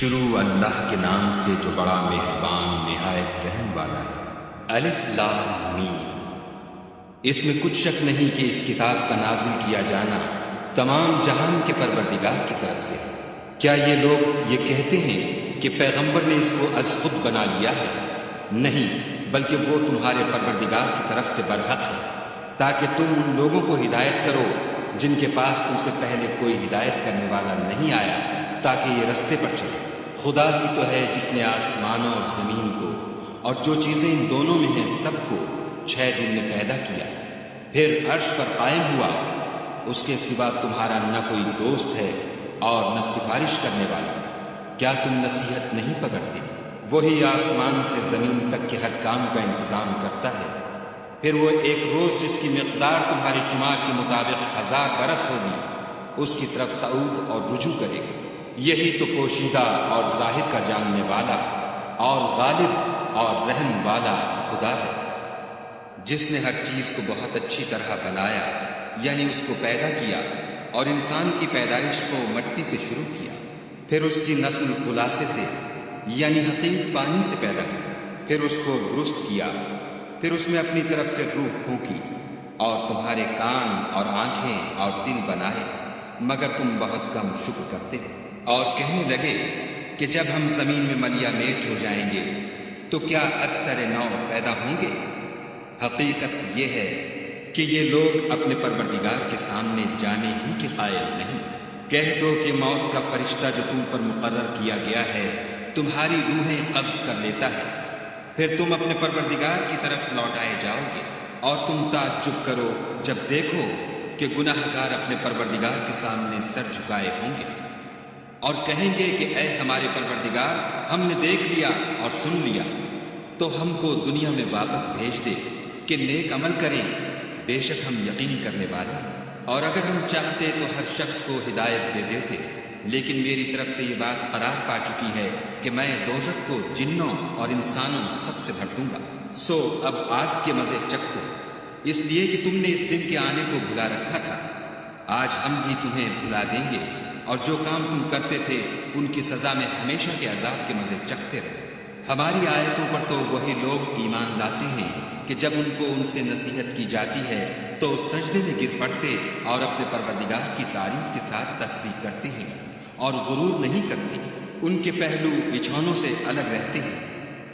شروع اللہ کے نام سے جو بڑا مہربان نہایت رحم والا ہے۔ الف لام میم۔ اس میں کچھ شک نہیں کہ اس کتاب کا نازل کیا جانا تمام جہان کے پروردگار کی طرف سے۔ کیا یہ لوگ یہ کہتے ہیں کہ پیغمبر نے اس کو از خود بنا لیا ہے؟ نہیں، بلکہ وہ تمہارے پروردگار کی طرف سے برحق ہے، تاکہ تم ان لوگوں کو ہدایت کرو جن کے پاس تم سے پہلے کوئی ہدایت کرنے والا نہیں آیا، تاکہ یہ رستے پر چلے۔ خدا ہی تو ہے جس نے آسمانوں اور زمین کو اور جو چیزیں ان دونوں میں ہیں سب کو 6 دن میں پیدا کیا، پھر عرش پر قائم ہوا۔ اس کے سوا تمہارا نہ کوئی دوست ہے اور نہ سفارش کرنے والا۔ کیا تم نصیحت نہیں پکڑتے؟ وہی آسمان سے زمین تک کے ہر کام کا انتظام کرتا ہے، پھر وہ ایک روز جس کی مقدار تمہارے شمار کے مطابق 1000 برس ہوگی، اس کی طرف صعود اور رجوع کرے گا۔ یہی تو پوشیدہ اور ظاہر کا جاننے والا اور غالب اور رحم والا خدا ہے، جس نے ہر چیز کو بہت اچھی طرح بنایا، یعنی اس کو پیدا کیا، اور انسان کی پیدائش کو مٹی سے شروع کیا، پھر اس کی نسل خلاصے سے یعنی حقیق پانی سے پیدا کی، پھر اس کو درست کیا، پھر اس میں اپنی طرف سے روح پھونکی، اور تمہارے کان اور آنکھیں اور دل بنائے، مگر تم بہت کم شکر کرتے ہو۔ اور کہنے لگے کہ جب ہم زمین میں ملیا میٹ ہو جائیں گے تو کیا اثر نو پیدا ہوں گے؟ حقیقت یہ ہے کہ یہ لوگ اپنے پروردگار کے سامنے جانے ہی کے قائل نہیں۔ کہہ دو کہ موت کا فرشتہ جو تم پر مقرر کیا گیا ہے تمہاری روحیں قبض کر لیتا ہے، پھر تم اپنے پروردگار کی طرف لوٹائے جاؤ گے، اور تم تعجب کرو جب دیکھو کہ گناہ گار اپنے پروردگار کے سامنے سر جھکائے ہوں گے، اور کہیں گے کہ اے ہمارے پروردگار، ہم نے دیکھ لیا اور سن لیا، تو ہم کو دنیا میں واپس بھیج دے کہ نیک عمل کریں، بے شک ہم یقین کرنے والے ہیں۔ اور اگر ہم چاہتے تو ہر شخص کو ہدایت دے دیتے، لیکن میری طرف سے یہ بات قرار پا چکی ہے کہ میں دوزخ کو جنوں اور انسانوں سب سے بھر دوں گا، سو اب آگ کے مزے چکھو، اس لیے کہ تم نے اس دن کے آنے کو بھلا رکھا تھا۔ آج ہم بھی تمہیں بھلا دیں گے، اور جو کام تم کرتے تھے ان کی سزا میں ہمیشہ کے عذاب کے مزے چکھتے رہو۔ ہماری آیتوں پر تو وہی لوگ ایمان لاتے ہیں کہ جب ان کو ان سے نصیحت کی جاتی ہے تو سجدے میں گر پڑتے اور اپنے پروردگار کی تعریف کے ساتھ تسبیح کرتے ہیں اور غرور نہیں کرتے۔ ان کے پہلو بچھونوں سے الگ رہتے ہیں،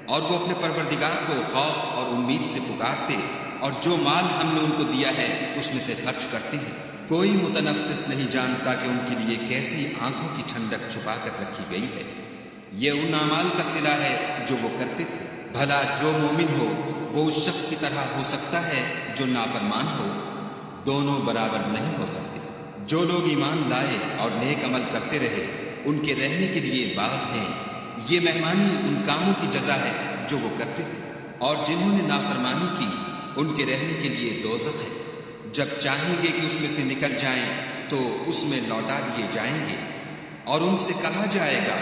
اور وہ اپنے پروردگار کو خوف اور امید سے پکارتے، اور جو مال ہم نے ان کو دیا ہے اس میں سے خرچ کرتے ہیں۔ کوئی متنفس نہیں جانتا کہ ان کے لیے کیسی آنکھوں کی ٹھنڈک چھپا کر رکھی گئی ہے۔ یہ ان اعمال کا صلہ ہے جو وہ کرتے تھے۔ بھلا جو مومن ہو وہ اس شخص کی طرح ہو سکتا ہے جو نافرمان ہو؟ دونوں برابر نہیں ہو سکتے۔ جو لوگ ایمان لائے اور نیک عمل کرتے رہے ان کے رہنے کے لیے باغ ہیں، یہ مہمانی ان کاموں کی جزا ہے جو وہ کرتے تھے، اور جنہوں نے نافرمانی کی ان کے رہنے کے لیے دوزخ ہے، جب چاہیں گے کہ اس میں سے نکل جائیں تو اس میں لوٹا دیے جائیں گے، اور ان سے کہا جائے گا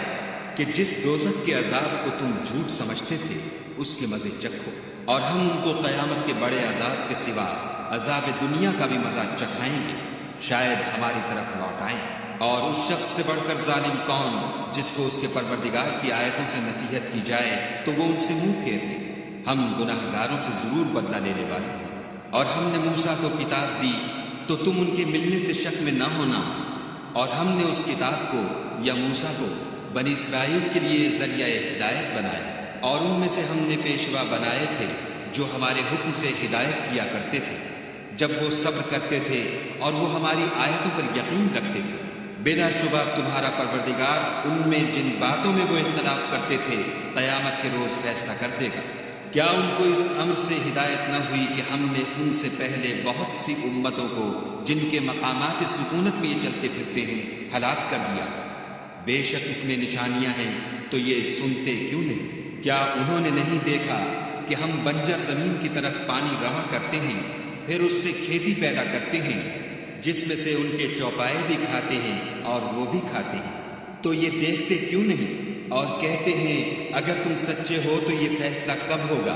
کہ جس دوزخ کے عذاب کو تم جھوٹ سمجھتے تھے اس کے مزے چکھو، اور ہم ان کو قیامت کے بڑے عذاب کے سوا عذاب دنیا کا بھی مزہ چکھائیں گے، شاید ہماری طرف لوٹائیں۔ اور اس شخص سے بڑھ کر ظالم کون جس کو اس کے پروردگار کی آیتوں سے نصیحت کی جائے تو وہ ان سے منہ پھیر لے۔ ہم گناہ گاروں سے ضرور بدلہ لینے والے ہیں۔ اور ہم نے موسیٰ کو کتاب دی تو تم ان کے ملنے سے شک میں نہ ہونا، اور ہم نے اس کتاب کو یا موسیٰ کو بنی اسرائیل کے لیے ذریعہ ہدایت بنایا، اور ان میں سے ہم نے پیشوا بنائے تھے جو ہمارے حکم سے ہدایت کیا کرتے تھے جب وہ صبر کرتے تھے اور وہ ہماری آیتوں پر یقین رکھتے تھے۔ بلا شبہ تمہارا پروردگار ان میں جن باتوں میں وہ اختلاف کرتے تھے قیامت کے روز فیصلہ کر دے گا۔ کیا ان کو اس امر سے ہدایت نہ ہوئی کہ ہم نے ان سے پہلے بہت سی امتوں کو جن کے مقامات سکونت میں یہ چلتے پھرتے ہیں ہلاک کر دیا؟ بے شک اس میں نشانیاں ہیں تو یہ سنتے کیوں نہیں؟ کیا انہوں نے نہیں دیکھا کہ ہم بنجر زمین کی طرف پانی رواں کرتے ہیں، پھر اس سے کھیتی پیدا کرتے ہیں جس میں سے ان کے چوپائے بھی کھاتے ہیں اور وہ بھی کھاتے ہیں، تو یہ دیکھتے کیوں نہیں؟ اور کہتے ہیں اگر تم سچے ہو تو یہ فیصلہ کب ہوگا؟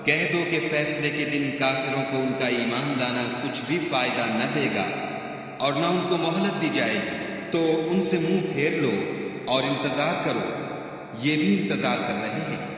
کہہ دو کہ فیصلے کے دن کافروں کو ان کا ایمان لانا کچھ بھی فائدہ نہ دے گا اور نہ ان کو مہلت دی جائے گی، تو ان سے منہ پھیر لو اور انتظار کرو یہ بھی انتظار کر رہے ہیں